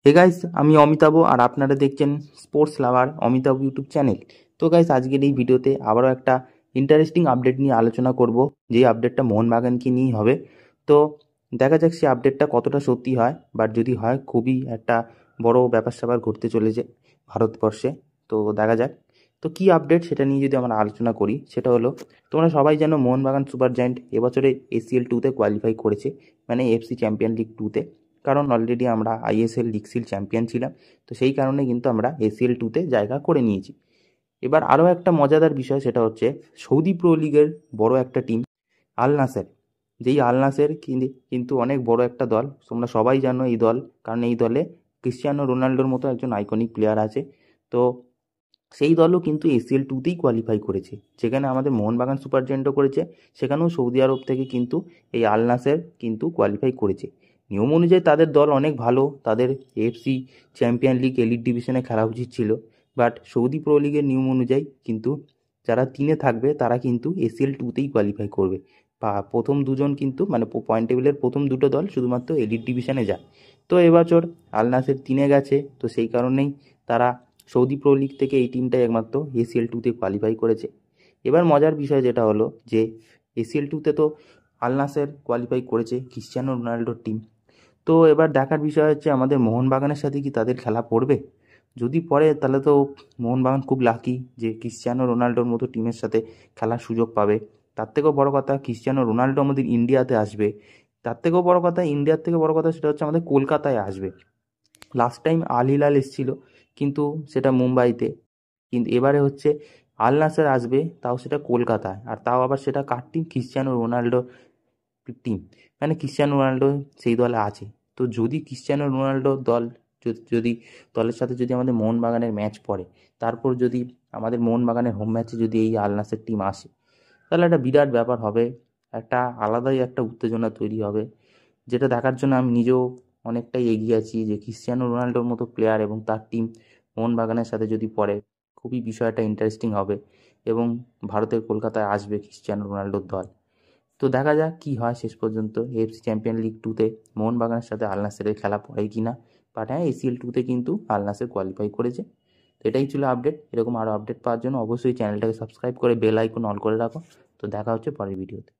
Hey guys, আমি অমিতাভ আর আপনারা দেখছেন স্পোর্টস লাভার অমিতাভ ইউটিউব চ্যানেল। তো গাইস, আজকের এই ভিডিওতে আবারও একটা ইন্টারেস্টিং আপডেট নিয়ে আলোচনা করব, যেই আপডেটটা মোহনবাগানকে নিয়েই হবে। তো দেখা যাক সেই আপডেটটা কতটা সত্যি হয়, বাট যদি হয় খুবই একটা বড় ব্যাপার স্যাপার ঘটতে চলেছে ভারতবর্ষে। তো দেখা যাক তো কি আপডেট সেটা নিয়ে যদি আমরা আলোচনা করি, সেটা হলো তোমরা সবাই জানো মোহনবাগান সুপার জায়েন্ট এবছরে এসিএল 2-তে কোয়ালিফাই করেছে, মানে এফসি চ্যাম্পিয়ন লিগ 2-তে। কারণ অলরেডি আমরা আইএসএল লিগসিল চ্যাম্পিয়ন ছিলাম, তো সেই কারণে কিন্তু আমরা এসিএল 2-তে জায়গা করে নিয়েছি। এবার আরও একটা মজাদার বিষয়, সেটা হচ্ছে সৌদি প্রো লিগের বড় একটা টিম আল নাসের, যেই আল নাসের কিন্তু অনেক বড় একটা দল, তোমরা সবাই জানো এই দল, কারণ এই দলে ক্রিশ্চিয়ানো রোনাল্ডোর মতো একজন আইকনিক প্লেয়ার আছে। তো সেই দলও কিন্তু এসিএল 2-তেই কোয়ালিফাই করেছে, যেখানে আমাদের মোহনবাগান সুপার জায়েন্টও করেছে, সেখানেও সৌদি আরব থেকে কিন্তু এই আল নাসের কিন্তু কোয়ালিফাই করেছে। নিয়ম অনুযায়ী তাদের দল অনেক ভালো, তাদের এফসি চ্যাম্পিয়ন লিগ এলিট ডিভিশনে খেলা উচিত ছিল, বাট সৌদি প্রো লিগের নিয়ম অনুযায়ী কিন্তু যারা 3-এ থাকবে তারা কিন্তু এসিএল 2-তেই কোয়ালিফাই করবে। বা প্রথম দুজন কিন্তু মানে পয়েন্ট টেবিলের প্রথম দুটো দল শুধুমাত্র এলিট ডিভিশনে যায়। তো এবছর আল নাসের 3-এ গেছে, তো সেই কারণেই তারা সৌদি প্রো লিগ থেকে এই টিমটাই একমাত্র এসিএল 2-তে কোয়ালিফাই করেছে। এবার মজার বিষয় যেটা হলো যে এসিএল 2-তে তো আল নাসের কোয়ালিফাই করেছে ক্রিশ্চিয়ানো রোনাল্ডোর টিম। তো এবার দেখার বিষয় হচ্ছে আমাদের মোহনবাগানের সাথে কি তাদের খেলা পড়বে। যদি পড়ে তাহলে তো মোহনবাগান খুব লাকি যে ক্রিশ্চিয়ানো রোনাল্ডোর মতো টিমের সাথে খেলার সুযোগ পাবে। তার থেকেও বড় কথা, ক্রিশ্চিয়ানো রোনাল্ডো আমাদের ইন্ডিয়াতে আসবে। তার থেকেও বড় কথা, ইন্ডিয়ার থেকে বড় কথা সেটা হচ্ছে আমাদের কলকাতায় আসবে। লাস্ট টাইম আল হিলাল এসেছিল, কিন্তু সেটা মুম্বাইতে। কিন্তু এবারে হচ্ছে আল নাসের আসবে, তাও সেটা কলকাতায়, আর তাও আবার সেটা কার টিম? Cristiano Ronaldo team. মানে ক্রিশ্চিয়ানো রোনাল্ডো সেই দলে আছে। তো যদি ক্রিশ্চিয়ানো রোনাল্ডো দল যদি দলের সাথে যদি আমাদের মোহনবাগানের ম্যাচ পড়ে, তারপর যদি আমাদের মোহনবাগানের হোম ম্যাচে যদি এই আল নাসের টিম আসে, তাহলে একটা বিরাট ব্যাপার হবে, একটা আলাদাই একটা উত্তেজনা তৈরি হবে, যেটা দেখার জন্য আমি নিজেও অনেকটাই এগিয়ে আছি যে ক্রিশ্চিয়ানো রোনাল্ডোর মতো প্লেয়ার এবং তার টিম মোহনবাগানের সাথে যদি পড়ে, খুবই বিষয়টা ইন্টারেস্টিং হবে। এবং ভারতের কলকাতায় আসবে ক্রিশ্চিয়ানো রোনাল্ডোর দল। তো দেখা যাক কি হয় শেষ পর্যন্ত এফসি চ্যাম্পিয়ন লিগ 2-তে মোহনবাগানের সাথে আল নাসেরের খেলা পড়ে কি না। বাট হ্যাঁ, এসিএল 2-তে কিন্তু আল নাসের কোয়ালিফাই করেছে। তো এটাই ছিল আপডেট। এরকম আরও আপডেট পাওয়ার জন্য অবশ্যই চ্যানেলটাকে সাবস্ক্রাইব করে বেল আইকন অন করে রাখো। তো দেখা হচ্ছে পরের ভিডিওতে।